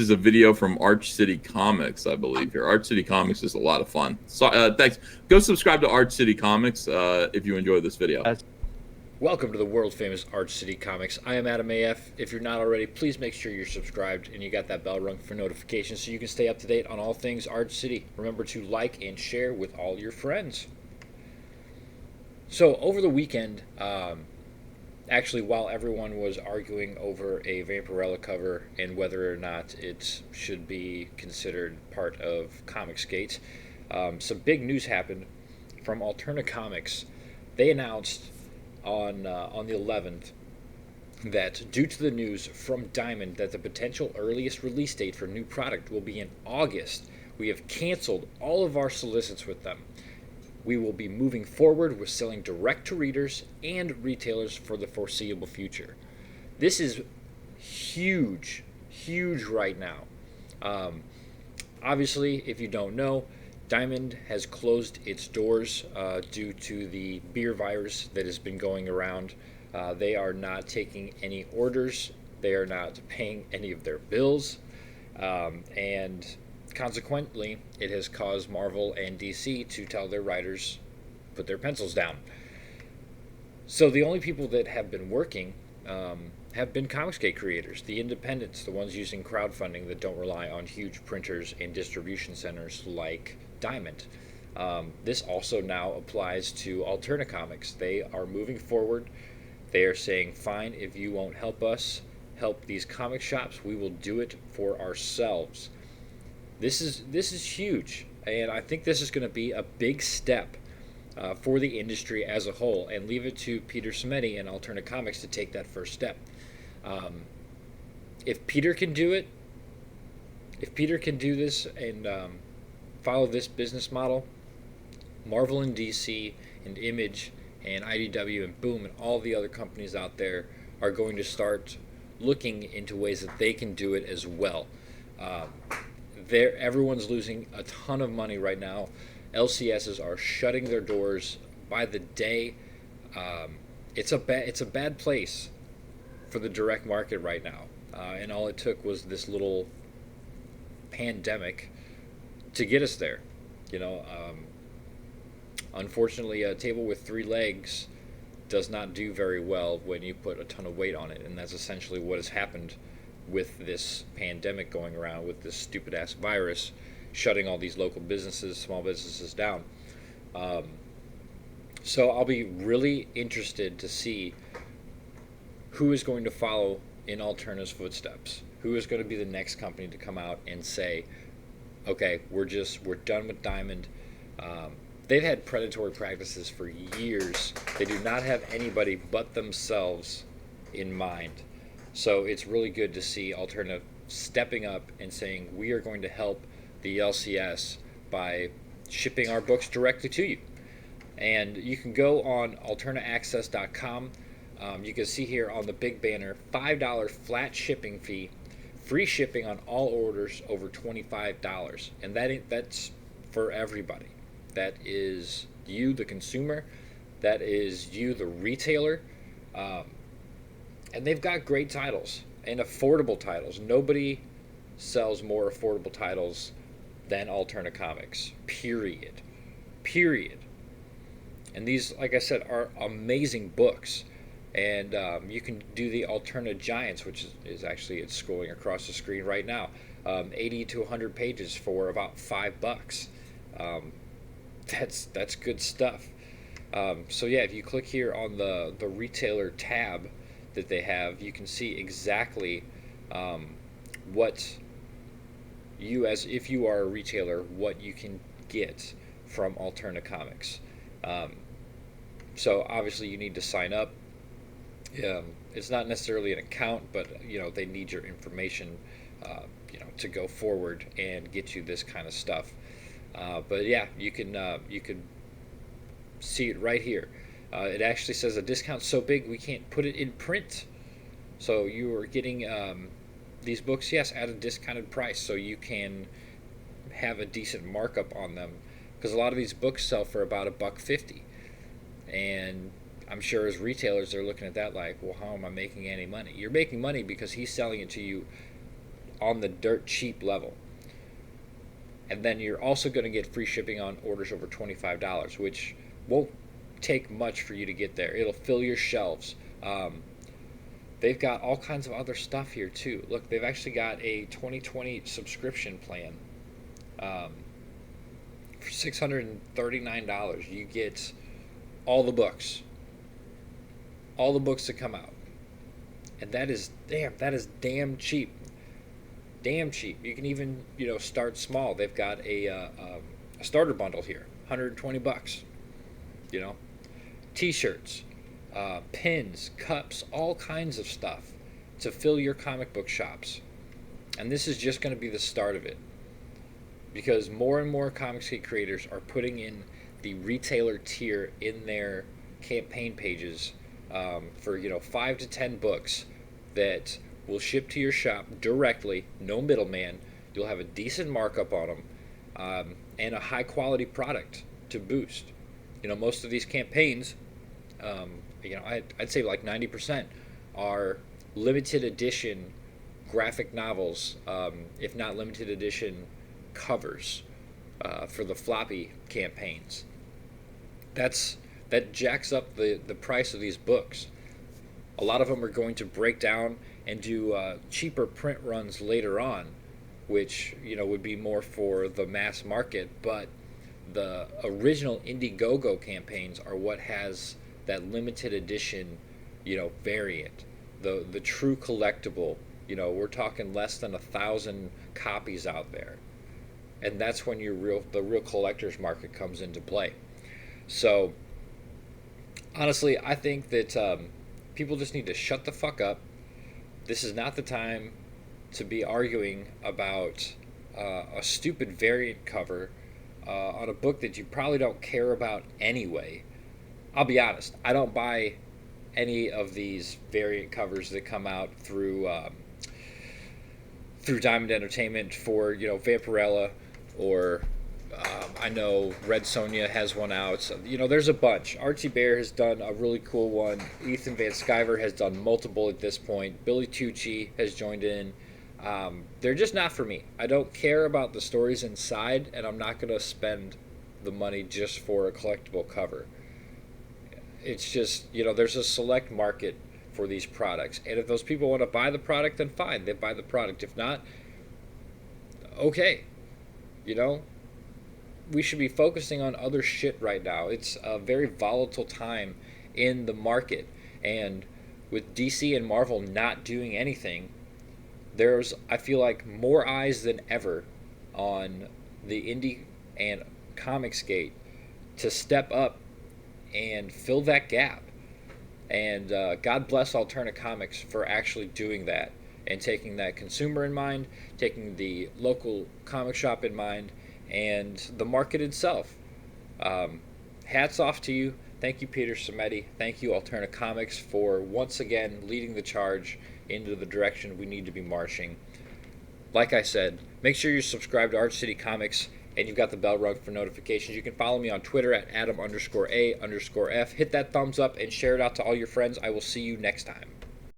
is a video from Arch City Comics, I believe. Here, Arch City Comics is a lot of fun. So, thanks. Go subscribe to Arch City Comics if you enjoyed this video. Welcome to the world famous Arch City Comics. I am Adam AF. If you're not already, please make sure you're subscribed and you got that bell rung for notifications so you can stay up to date on all things Arch City. Remember to like and share with all your friends. So over the weekend, actually while everyone was arguing over a Vampirella cover and whether or not it should be considered part of Comicsgate, some big news happened from Alterna Comics. They announced on the 11th that due to the news from Diamond that the potential earliest release date for new product will be in August, we have canceled all of our solicits with them. We will be moving forward with selling direct to readers and retailers for the foreseeable future. This is huge right now. Obviously, if you don't know, Diamond has closed its doors due to the beer virus that has been going around. They are not taking any orders. They are not paying any of their bills. And consequently, it has caused Marvel and DC to tell their writers, put their pencils down. So the only people that have been working have been Comicsgate creators, the independents, the ones using crowdfunding that don't rely on huge printers and distribution centers like Diamond. This also now applies to Alterna Comics. They are moving forward. They are saying, fine, if you won't help us help these comic shops, we will do it for ourselves. This is huge, and I think this is going to be a big step for the industry as a whole, and leave it to Peter Simeti and Alterna Comics to take that first step. If Peter can do it, if Peter can do this and follow this business model, Marvel and DC and Image and IDW and Boom and all the other companies out there are going to start looking into ways that they can do it as well. Everyone's losing a ton of money right now. LCSs are shutting their doors by the day. It's a bad place for the direct market right now. And all it took was this little pandemic to get us there. Unfortunately, a table with three legs does not do very well when you put a ton of weight on it, and that's essentially what has happened with this pandemic going around, with this stupid ass virus shutting all these local businesses, small businesses down. So I'll be really interested to see who is going to follow in Alterna's footsteps. Who is going to be the next company to come out and say, okay, we're done with Diamond. They've had predatory practices for years. They do not have anybody but themselves in mind. So it's really good to see Alterna stepping up and saying, we are going to help the LCS by shipping our books directly to you. And you can go on alternaaccess.com. You can see here on the big banner, $5 flat shipping fee, free shipping on all orders over $25. And that's for everybody. That is you, the consumer. That is you, the retailer. And they've got great titles and affordable titles. Nobody sells more affordable titles than Alterna Comics. Period. And these, like I said, are amazing books. And you can do the Alterna Giants, which is actually, it's scrolling across the screen right now. 80 to 100 pages for about $5. That's good stuff. So yeah, if you click here on the retailer tab that they have, you can see exactly what you, as if you are a retailer, what you can get from Alterna Comics. So obviously you need to sign up. It's not necessarily an account, but they need your information to go forward and get you this kind of stuff. But yeah, you could see it right here. It actually says a discount so big we can't put it in print. So you are getting these books, yes, at a discounted price, so you can have a decent markup on them. Because a lot of these books sell for about $1.50, and I'm sure as retailers they're looking at that like, well, how am I making any money? You're making money because he's selling it to you on the dirt cheap level. And then you're also going to get free shipping on orders over $25, which won't take much for you to get there. It'll fill your shelves. They've got all kinds of other stuff here too. Look, they've actually got a 2020 subscription plan. For $639, you get all the books that come out, and that is damn cheap. Damn cheap. You can even start small. They've got a starter bundle here, $120. T-shirts, pins, cups, all kinds of stuff to fill your comic book shops. And this is just going to be the start of it, because more and more Comicsgate creators are putting in the retailer tier in their campaign pages for 5 to 10 books that will ship to your shop directly, no middleman. You'll have a decent markup on them, and a high quality product to boost. Most of these campaigns, I'd say like 90% are limited edition graphic novels, if not limited edition covers for the floppy campaigns. That jacks up the price of these books. A lot of them are going to break down and do cheaper print runs later on, which would be more for the mass market. But the original Indiegogo campaigns are what has that limited edition, variant, the true collectible. We're talking less than 1,000 copies out there, and that's when the real collector's market comes into play. So honestly, I think that people just need to shut the fuck up. This is not the time to be arguing about a stupid variant cover on a book that you probably don't care about anyway. I'll be honest, I don't buy any of these variant covers that come out through Diamond Entertainment for Vampirella, or I know Red Sonja has one out. There's a bunch. Archie Bear has done a really cool one. Ethan Van Sciver has done multiple at this point. Billy Tucci has joined in. They're just not for me. I don't care about the stories inside, and I'm not going to spend the money just for a collectible cover. It's just, there's a select market for these products. And if those people want to buy the product, then fine, they buy the product. If not, okay. We should be focusing on other shit right now. It's a very volatile time in the market. And with DC and Marvel not doing anything, there's, I feel like, more eyes than ever on the indie and Comicsgate to step up and fill that gap. And God bless Alterna Comics for actually doing that and taking that consumer in mind, taking the local comic shop in mind, and the market itself. Hats off to you. Thank you, Peter Cimetti. Thank you, Alterna Comics, for once again leading the charge into the direction we need to be marching. Like I said, make sure you subscribe to Arch City Comics, and you've got the bell rung for notifications. You can follow me on Twitter at Adam_A_F. Hit that thumbs up and share it out to all your friends. I will see you next time.